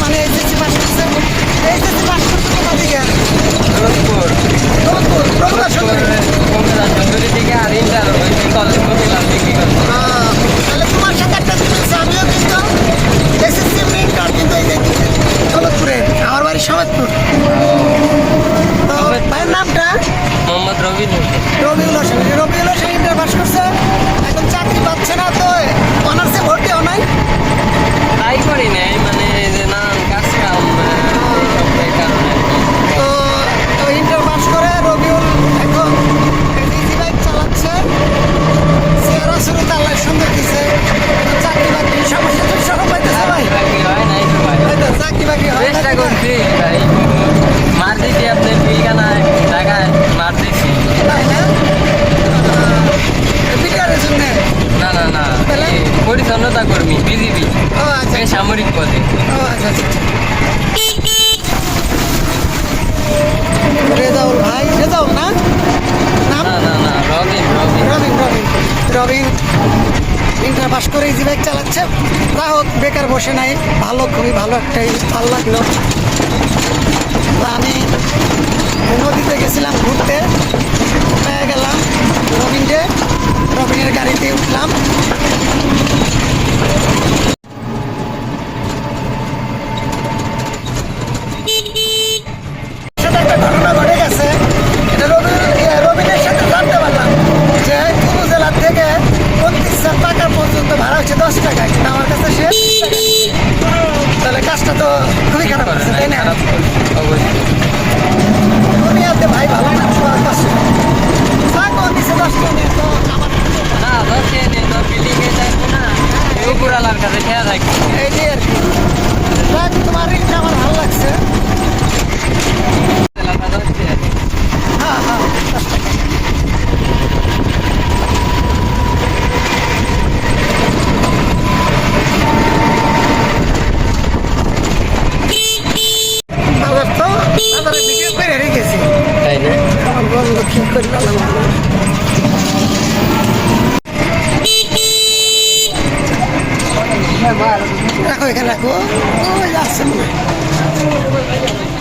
মানে HSC pass করছেন? HSC pass করছেন কোথা থেকে? রংপুর রংপুর, প্রমোদা সুন্দরী। সুন্দরী থেকে আর ইন্টার ওই কলেজ করলাম ডিগ্রি করলাম। তাহলে তোমার সাথে একটা জিনিস আছে, আমিও কিন্তু এসএসসি ইন্টার কিন্তু এই যে দৌলতপুরে, আমার বাড়ি সমেতপুর। তো ভাইয়ের নামটা? মোহাম্মদ রবিউল রবিউল হোসেন। রবিউল হোসেন ইন্টার পাস করছে, এখন চাকরি পাচ্ছে না, তো অনার্সে ভর্তিও নাই। ট্রাই করি নাই মানে যে নানান কাজ কাম এইসবের কারণে আর কি। তো ইন্টার পাস করে রবিউল এখন ইজি বাইক চালাচ্ছে। চেহারা শুরুতে আল্লাহ সুন্দর দিছে, চাকরি বাকরি সমস্যা তো সব পাইতেছে ভাই। চাকরি হয় নাই তো ভাই। এই তো চাকরি বাকরি হয় না। চেষ্টা করছি ভাই, মার দিছি আপনার পিলখানায় ঢাকায় মার দিছি। তাই না? বিটিআরের জন্য? না না না, তাহলে? এই পরিচ্ছন্নতা কর্মী বিজিবি, ও আচ্ছা, সামরিক পদে। ও আচ্ছা আচ্ছা। রেজাউল ভাই, রেজাউল না নাম? না না না, রবিন রবিন। রবিন রবিন রবিন ইন্টার পাস করে ইজি বাইক চালাচ্ছে। যা হোক, বেকার বসে নাই, ভালো, খুবই ভালো একটাই ভালো লাগলো। তা আমি নদীতে গেছিলাম ঘুরতে, পেয়ে গেলাম রবিনকে, রবিনের গাড়িতে উঠলাম। সাথে একটা ঘটনা ঘটে গেছে, এটা রবিনের সাথে জানতে পারলাম যে কোনো জেলার থেকে 35,000 টাকা পর্যন্ত ভাড়া হচ্ছে 10 টাকা, কিন্তু আমার কাছে সে 30 টাকা নিচ্ছে। তাহলে কাজটা তো খুবই খারাপ হচ্ছে, তাই না? খারাপ করে, অবশ্যই। দুনিয়াতে ভাই ভালো মানুষ পাওয়া কষ্ট। চাকরি দিচ্ছে 10 টাকা নিয়ে, তো আমার না ধরছে নেই তো বিল্ডিংয়ে যাইবো না, উপরালার কাছে খেয়া থাকবে। এই যে আর কি। যাক, তোমার রিলটা আমার ভালো লাগছে। এলাকা ধরছে হ্যাঁ হ্যাঁ, 10 টাকা। বাজার তো বাজারে ভিডিও করে রেখেছি, তাই না? আমার বন্ধু ঠিক করে পেলাম। রাখো এখানে, রাখো, ওই যাচ্ছে মনে হয়।